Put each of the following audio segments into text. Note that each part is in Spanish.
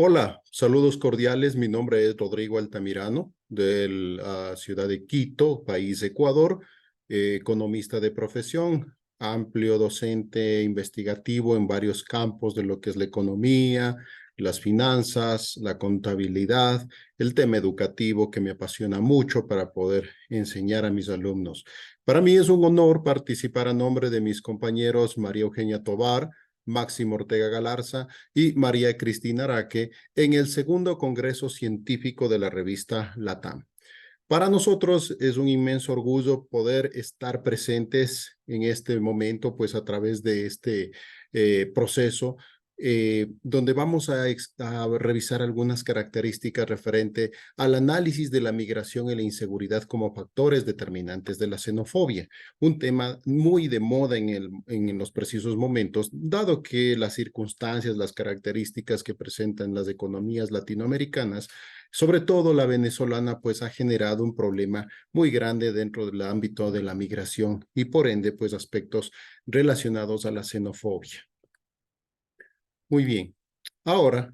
Hola, saludos cordiales. Mi nombre es Rodrigo Altamirano, de la ciudad de Quito, país Ecuador, economista de profesión, amplio docente investigativo en varios campos de lo que es la economía, las finanzas, la contabilidad, el tema educativo que me apasiona mucho para poder enseñar a mis alumnos. Para mí es un honor participar a nombre de mis compañeros María Eugenia Tovar, Máximo Ortega Galarza y María Cristina Araque en el segundo Congreso Científico de la revista LATAM. Para nosotros es un inmenso orgullo poder estar presentes en este momento, pues a través de este proceso, donde vamos a revisar algunas características referente al análisis de la migración y la inseguridad como factores determinantes de la xenofobia, un tema muy de moda en los precisos momentos, dado que las circunstancias, las características que presentan las economías latinoamericanas, sobre todo la venezolana, pues ha generado un problema muy grande dentro del ámbito de la migración y por ende, pues aspectos relacionados a la xenofobia. Muy bien. Ahora,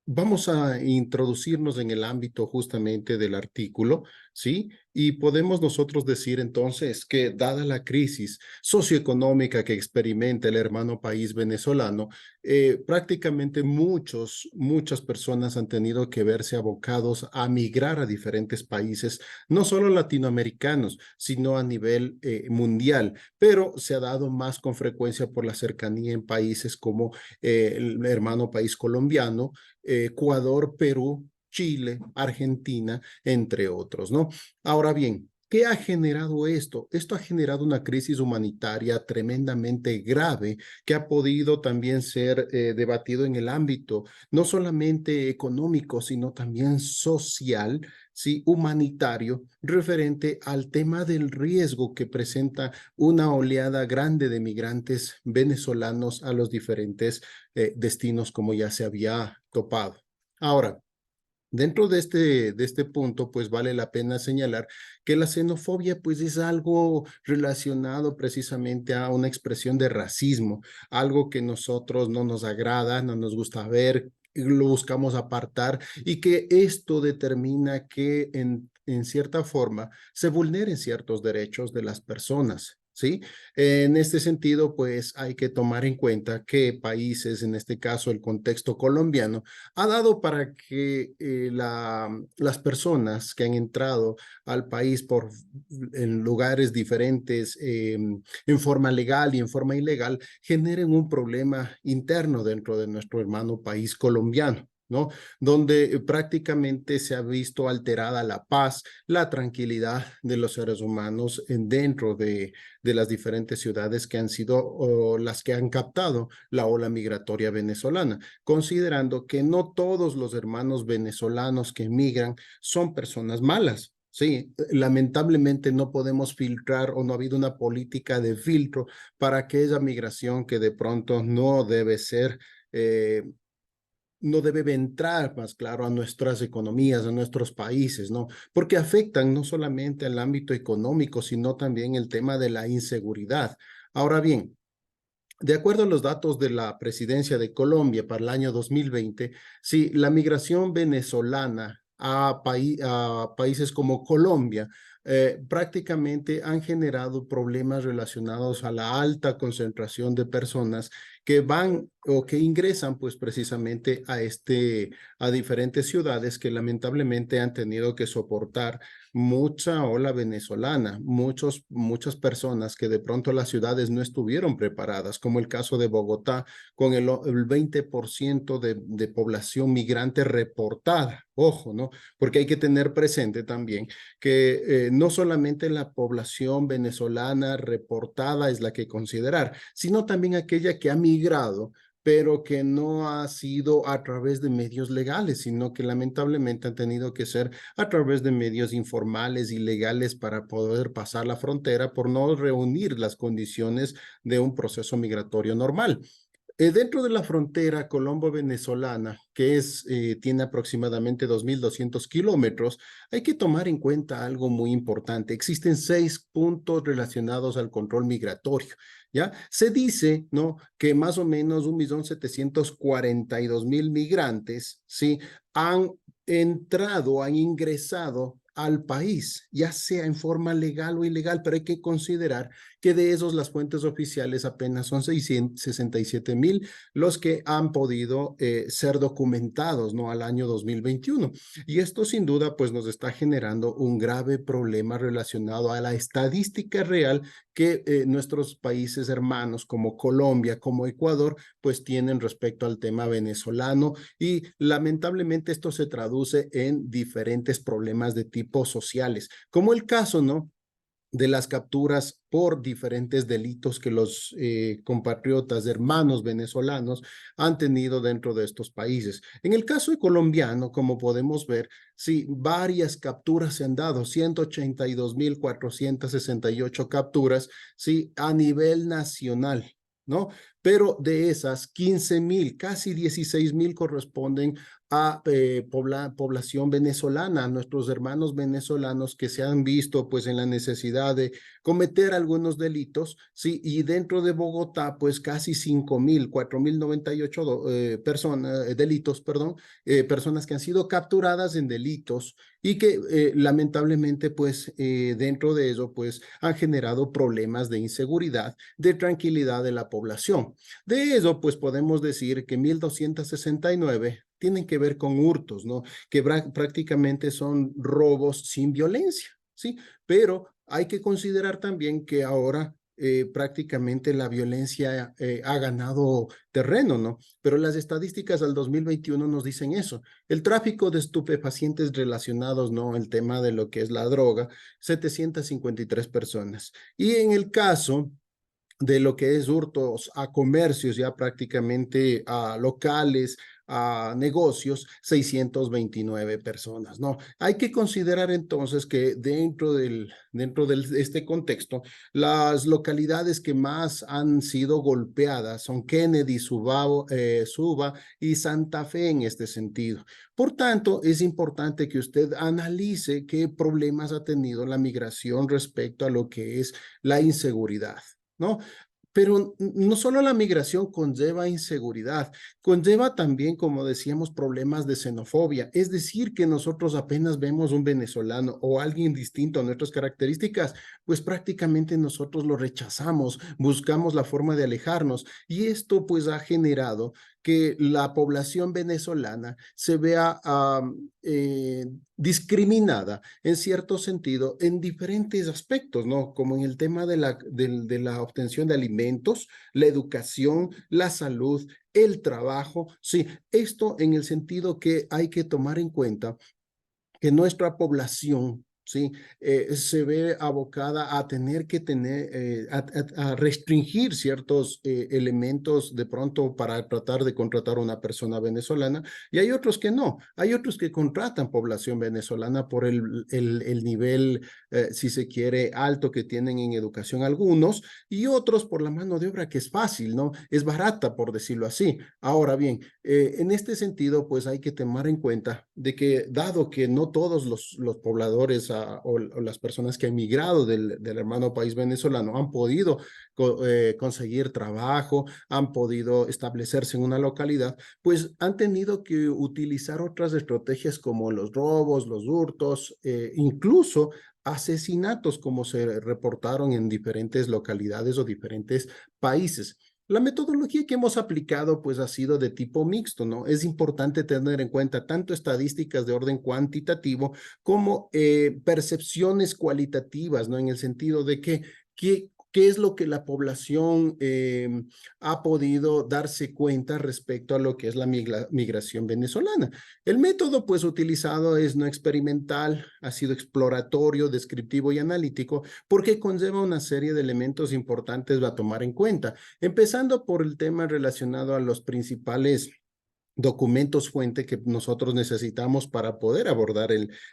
vamos a introducirnos en el ámbito justamente del artículo, ¿sí? Y podemos nosotros decir entonces que dada la crisis socioeconómica que experimenta el hermano país venezolano, prácticamente muchas personas han tenido que verse abocados a migrar a diferentes países, no solo latinoamericanos, sino a nivel mundial, pero se ha dado más con frecuencia por la cercanía en países como el hermano país colombiano, Ecuador, Perú, Chile, Argentina, entre otros, ¿no? Ahora bien, ¿qué ha generado esto? Esto ha generado una crisis humanitaria tremendamente grave que ha podido también ser debatido en el ámbito no solamente económico, sino también social, sí, humanitario, referente al tema del riesgo que presenta una oleada grande de migrantes venezolanos a los diferentes destinos como ya se había topado. Ahora, dentro de este punto, pues vale la pena señalar que la xenofobia pues es algo relacionado precisamente a una expresión de racismo, algo que nosotros no nos agrada, no nos gusta ver, lo buscamos apartar y que esto determina que en cierta forma se vulneren ciertos derechos de las personas. ¿Sí? En este sentido, pues hay que tomar en cuenta que países, en este caso el contexto colombiano, ha dado para que las personas que han entrado al país en lugares diferentes, en forma legal y en forma ilegal, generen un problema interno dentro de nuestro hermano país colombiano, ¿no? Donde prácticamente se ha visto alterada la paz, la tranquilidad de los seres humanos dentro de las diferentes ciudades que han sido las que han captado la ola migratoria venezolana, considerando que no todos los hermanos venezolanos que emigran son personas malas. Sí, lamentablemente no podemos filtrar o no ha habido una política de filtro para aquella migración que de pronto no debe ser no debe entrar más claro a nuestras economías, a nuestros países, ¿no? Porque afectan no solamente al ámbito económico, sino también el tema de la inseguridad. Ahora bien, de acuerdo a los datos de la presidencia de Colombia para el año 2020, sí, la migración venezolana a países como Colombia prácticamente han generado problemas relacionados a la alta concentración de personas que van o que ingresan pues precisamente a diferentes ciudades que lamentablemente han tenido que soportar mucha ola venezolana, muchas personas que de pronto las ciudades no estuvieron preparadas, como el caso de Bogotá, con el 20% de población migrante reportada. Ojo, ¿no? Porque hay que tener presente también que no solamente la población venezolana reportada es la que considerar, sino también aquella que ha migrado pero que no ha sido a través de medios legales, sino que lamentablemente han tenido que ser a través de medios informales y legales para poder pasar la frontera por no reunir las condiciones de un proceso migratorio normal. Dentro de la frontera colombo-venezolana, que tiene aproximadamente 2.200 kilómetros, hay que tomar en cuenta algo muy importante. Existen 6 puntos relacionados al control migratorio, ¿ya? Se dice, ¿no?, que más o menos 1.742.000 migrantes, ¿sí?, han entrado, han ingresado al país, ya sea en forma legal o ilegal, pero hay que considerar que de esos las fuentes oficiales apenas son 667.000 los que han podido ser documentados, ¿no?, al año 2021. Y esto sin duda pues nos está generando un grave problema relacionado a la estadística real que nuestros países hermanos como Colombia, como Ecuador, pues tienen respecto al tema venezolano, y lamentablemente esto se traduce en diferentes problemas de tipo sociales, como el caso, ¿no?, de las capturas por diferentes delitos que los compatriotas, hermanos venezolanos han tenido dentro de estos países. En el caso colombiano, como podemos ver, sí, varias capturas se han dado, 182.468 capturas, sí, a nivel nacional, ¿no? Pero de esas, 15.000, casi 16.000 corresponden a población venezolana, a nuestros hermanos venezolanos que se han visto pues en la necesidad de cometer algunos delitos, ¿sí? Y dentro de Bogotá pues casi 5.000, 4.098 delitos, perdón, personas que han sido capturadas en delitos y que lamentablemente pues dentro de eso pues han generado problemas de inseguridad, de tranquilidad de la población. De eso pues podemos decir que 1.269 tienen que ver con hurtos, ¿no? Que prácticamente son robos sin violencia, ¿sí? Pero hay que considerar también que ahora prácticamente la violencia ha ganado terreno, ¿no? Pero las estadísticas al 2021 nos dicen eso. El tráfico de estupefacientes relacionados, ¿no?, el tema de lo que es la droga, 753 personas. Y en el caso de lo que es hurtos a comercios, ya prácticamente a locales, a negocios, 629 personas, ¿no? Hay que considerar entonces que dentro de este contexto, las localidades que más han sido golpeadas son Kennedy, Suba y Santa Fe en este sentido. Por tanto, es importante que usted analice qué problemas ha tenido la migración respecto a lo que es la inseguridad, ¿no? Pero no solo la migración conlleva inseguridad, conlleva también, como decíamos, problemas de xenofobia. Es decir, que nosotros apenas vemos un venezolano o alguien distinto a nuestras características, pues prácticamente nosotros lo rechazamos, buscamos la forma de alejarnos. Y esto pues ha generado que la población venezolana se vea discriminada en cierto sentido en diferentes aspectos, ¿no? Como en el tema de la obtención de alimentos, la educación, la salud, el trabajo. Sí, esto en el sentido que hay que tomar en cuenta que nuestra población, ¿sí?, se ve abocada a tener que a restringir ciertos elementos de pronto para tratar de contratar a una persona venezolana, y hay otros que no, hay otros que contratan población venezolana por el nivel, si se quiere, alto que tienen en educación algunos, y otros por la mano de obra que es fácil, ¿no? Es barata, por decirlo así. Ahora bien, en este sentido, pues hay que tomar en cuenta de que dado que no todos los pobladores o las personas que han migrado del hermano país venezolano han podido conseguir trabajo, han podido establecerse en una localidad, pues han tenido que utilizar otras estrategias como los robos, los hurtos, incluso asesinatos como se reportaron en diferentes localidades o diferentes países. La metodología que hemos aplicado pues ha sido de tipo mixto, ¿no? Es importante tener en cuenta tanto estadísticas de orden cuantitativo como percepciones cualitativas, ¿no? En el sentido de que, ¿qué es lo que la población ha podido darse cuenta respecto a lo que es la migración venezolana? El método pues utilizado es no experimental, ha sido exploratorio, descriptivo y analítico porque conlleva una serie de elementos importantes a tomar en cuenta, empezando por el tema relacionado a los principales documentos fuente que nosotros necesitamos para poder abordar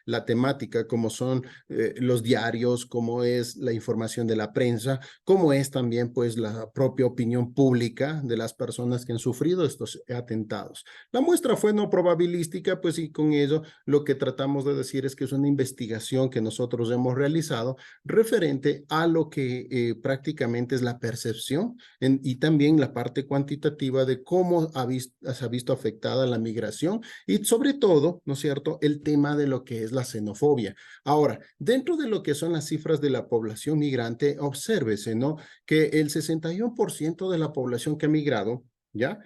la temática, como son los diarios, como es la información de la prensa, como es también pues la propia opinión pública de las personas que han sufrido estos atentados. La muestra fue no probabilística, pues y con ello lo que tratamos de decir es que es una investigación que nosotros hemos realizado referente a lo que prácticamente es la percepción y también la parte cuantitativa de cómo se ha visto afectada la migración y sobre todo, ¿no es cierto?, el tema de lo que es la xenofobia. Ahora, dentro de lo que son las cifras de la población migrante, obsérvese, ¿no?, que el 61% de la población que ha migrado, ¿ya?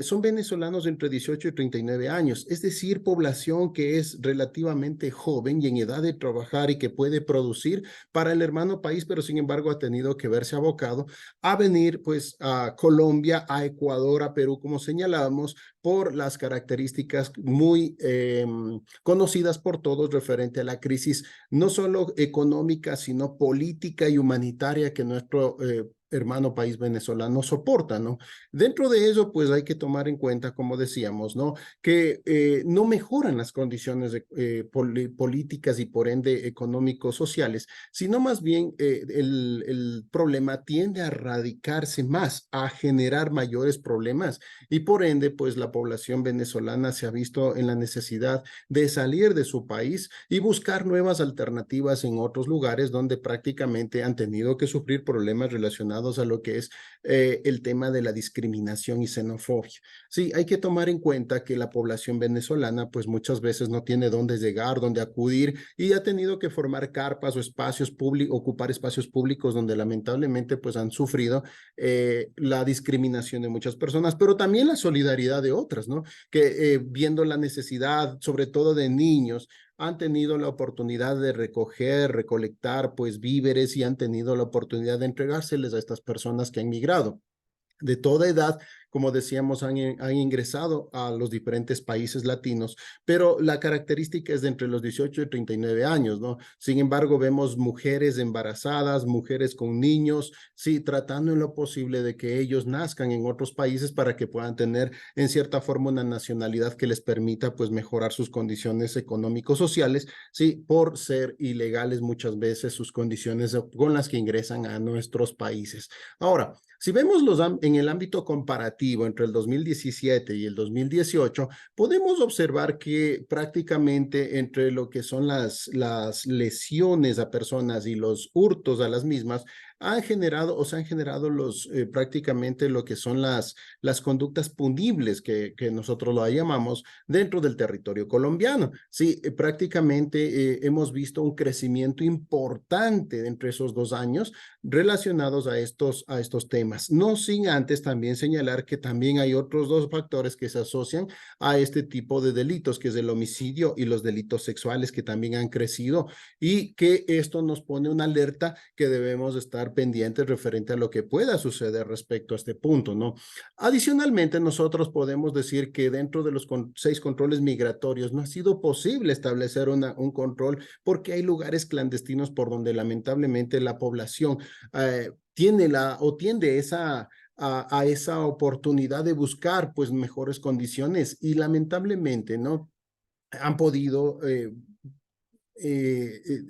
Son venezolanos de entre 18 y 39 años, es decir, población que es relativamente joven y en edad de trabajar y que puede producir para el hermano país, pero sin embargo ha tenido que verse abocado a venir pues a Colombia, a Ecuador, a Perú, como señalábamos, por las características muy conocidas por todos referente a la crisis no solo económica, sino política y humanitaria que nuestro hermano país venezolano soporta, ¿no? Dentro de ello, pues hay que tomar en cuenta, como decíamos, ¿no?, que no mejoran las condiciones políticas y por ende económicos sociales, sino más bien el problema tiende a radicarse más, a generar mayores problemas y por ende, pues la población venezolana se ha visto en la necesidad de salir de su país y buscar nuevas alternativas en otros lugares donde prácticamente han tenido que sufrir problemas relacionados a lo que es el tema de la discriminación y xenofobia. Sí, hay que tomar en cuenta que la población venezolana pues muchas veces no tiene dónde llegar, dónde acudir y ha tenido que formar carpas o espacios públicos, ocupar espacios públicos donde lamentablemente pues han sufrido la discriminación de muchas personas, pero también la solidaridad de otras, ¿no? Que viendo la necesidad, sobre todo de niños, han tenido la oportunidad de recoger, recolectar pues víveres y han tenido la oportunidad de entregárseles a estas personas que han migrado de toda edad, como decíamos, han ingresado a los diferentes países latinos, pero la característica es de entre los 18 y 39 años, ¿no? Sin embargo, vemos mujeres embarazadas, mujeres con niños, sí, tratando en lo posible de que ellos nazcan en otros países para que puedan tener en cierta forma una nacionalidad que les permita pues mejorar sus condiciones económicos sociales, sí, por ser ilegales muchas veces sus condiciones con las que ingresan a nuestros países. Ahora, si vemos en el ámbito comparativo entre el 2017 y el 2018, podemos observar que prácticamente entre lo que son las lesiones a personas y los hurtos a las mismas, han generado o se han generado prácticamente lo que son las conductas punibles que nosotros lo llamamos dentro del territorio colombiano. Sí, prácticamente hemos visto un crecimiento importante entre esos 2 años relacionados a estos temas. No sin antes también señalar que también hay otros dos factores que se asocian a este tipo de delitos, que es el homicidio y los delitos sexuales que también han crecido y que esto nos pone una alerta que debemos estar pendientes referente a lo que pueda suceder respecto a este punto, ¿no? Adicionalmente, nosotros podemos decir que dentro de los 6 controles migratorios no ha sido posible establecer un control porque hay lugares clandestinos por donde lamentablemente la población tiene o tiende a esa oportunidad de buscar pues mejores condiciones y lamentablemente no han podido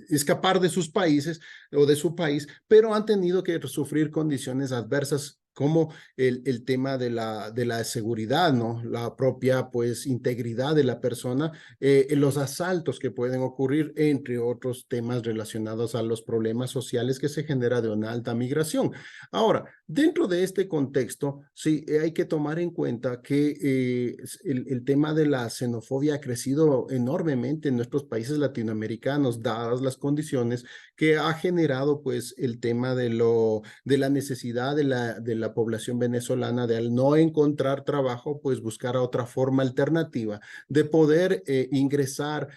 escapar de sus países o de su país, pero han tenido que sufrir condiciones adversas como el tema de la seguridad, ¿no? La propia, pues, integridad de la persona, los asaltos que pueden ocurrir, entre otros temas relacionados a los problemas sociales que se genera de una alta migración. Ahora, dentro de este contexto, sí, hay que tomar en cuenta que el tema de la xenofobia ha crecido enormemente en nuestros países latinoamericanos, dadas las condiciones que ha generado, pues, el tema de la necesidad de la población venezolana de al no encontrar trabajo, pues buscar otra forma alternativa de poder ingresar,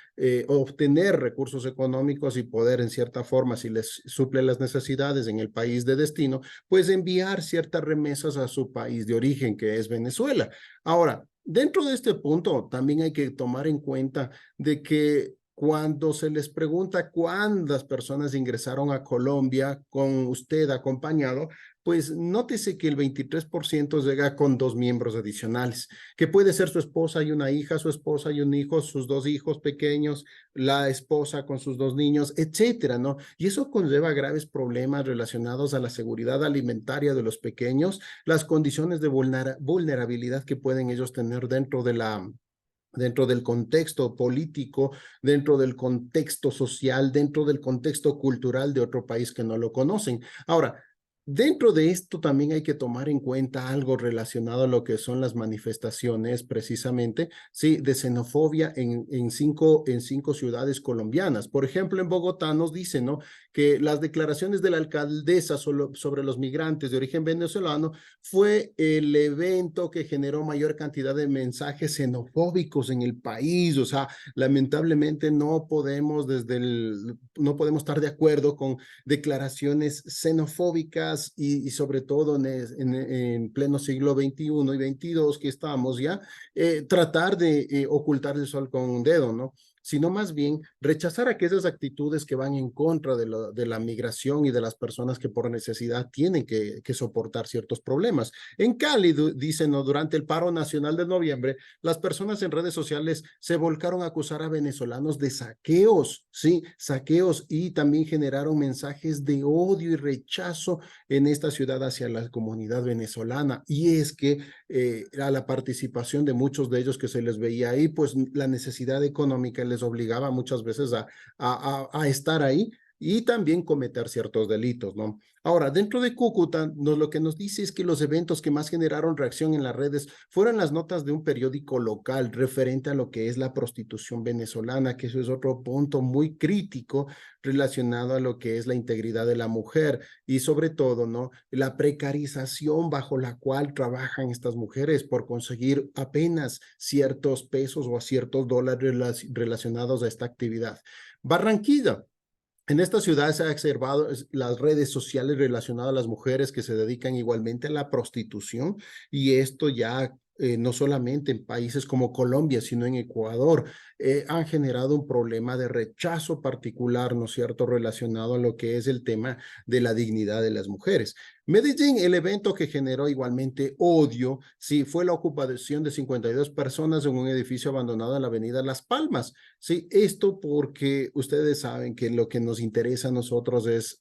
obtener recursos económicos y poder en cierta forma, si les suple las necesidades en el país de destino, pues enviar ciertas remesas a su país de origen, que es Venezuela. Ahora, dentro de este punto, también hay que tomar en cuenta de que cuando se les pregunta cuántas personas ingresaron a Colombia con usted acompañado, pues nótese que el 23% llega con 2 miembros adicionales, que puede ser su esposa y una hija, su esposa y un hijo, sus 2 hijos pequeños, la esposa con sus 2 niños, etcétera, ¿no? Y eso conlleva graves problemas relacionados a la seguridad alimentaria de los pequeños, las condiciones de vulnerabilidad que pueden ellos tener dentro del contexto político, dentro del contexto social, dentro del contexto cultural de otro país que no lo conocen. Ahora, dentro de esto también hay que tomar en cuenta algo relacionado a lo que son las manifestaciones precisamente, sí, de xenofobia en cinco ciudades colombianas. Por ejemplo, en Bogotá nos dicen, ¿no?, que las declaraciones de la alcaldesa sobre los migrantes de origen venezolano fue el evento que generó mayor cantidad de mensajes xenofóbicos en el país. O sea, lamentablemente no podemos estar de acuerdo con declaraciones xenofóbicas y sobre todo en pleno siglo XXI y XXII que estamos ya, tratar de ocultar el sol con un dedo, ¿no? Sino más bien rechazar aquellas actitudes que van en contra de la migración y de las personas que por necesidad tienen que soportar ciertos problemas. En Cali, dicen, ¿no?, durante el paro nacional de noviembre, las personas en redes sociales se volcaron a acusar a venezolanos de saqueos, sí, saqueos, y también generaron mensajes de odio y rechazo en esta ciudad hacia la comunidad venezolana. Y es que a la participación de muchos de ellos que se les veía ahí, pues la necesidad económica les obligaba muchas veces a estar ahí y también cometer ciertos delitos, ¿no? Ahora, dentro de Cúcuta, lo que nos dice es que los eventos que más generaron reacción en las redes fueron las notas de un periódico local referente a lo que es la prostitución venezolana, que eso es otro punto muy crítico relacionado a lo que es la integridad de la mujer y sobre todo, ¿no?, la precarización bajo la cual trabajan estas mujeres por conseguir apenas ciertos pesos o ciertos dólares relacionados a esta actividad. Barranquilla. En esta ciudad se ha observado las redes sociales relacionadas a las mujeres que se dedican igualmente a la prostitución, y esto ya no solamente en países como Colombia, sino en Ecuador, han generado un problema de rechazo particular, ¿no es cierto?, relacionado a lo que es el tema de la dignidad de las mujeres. Medellín, el evento que generó igualmente odio, sí, fue la ocupación de 52 personas en un edificio abandonado en la avenida Las Palmas. Sí, esto porque ustedes saben que lo que nos interesa a nosotros es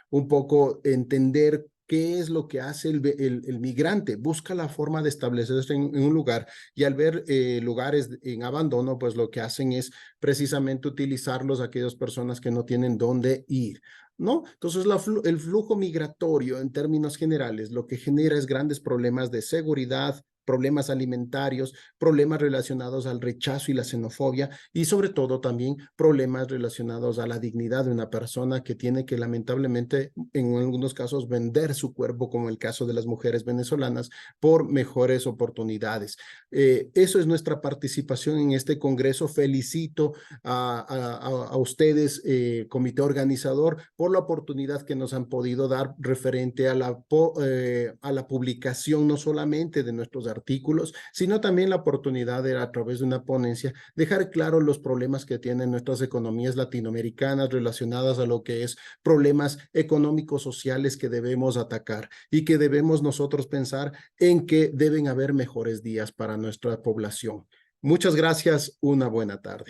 un poco entender qué es lo que hace el migrante. Busca la forma de establecerse en un lugar, y al ver lugares en abandono, pues lo que hacen es precisamente utilizarlos a aquellas personas que no tienen dónde ir, ¿no? Entonces, el flujo migratorio en términos generales lo que genera es grandes problemas de seguridad, problemas alimentarios, problemas relacionados al rechazo y la xenofobia, y sobre todo también problemas relacionados a la dignidad de una persona que tiene que lamentablemente en algunos casos vender su cuerpo, como el caso de las mujeres venezolanas, por mejores oportunidades. Eso es nuestra participación en este congreso. Felicito a ustedes, comité organizador, por la oportunidad que nos han podido dar referente a la publicación no solamente de nuestros artículos, sino también la oportunidad de, a través de una ponencia, dejar claro los problemas que tienen nuestras economías latinoamericanas relacionadas a lo que es problemas económicos sociales que debemos atacar y que debemos nosotros pensar en que deben haber mejores días para nuestra población. Muchas gracias, una buena tarde.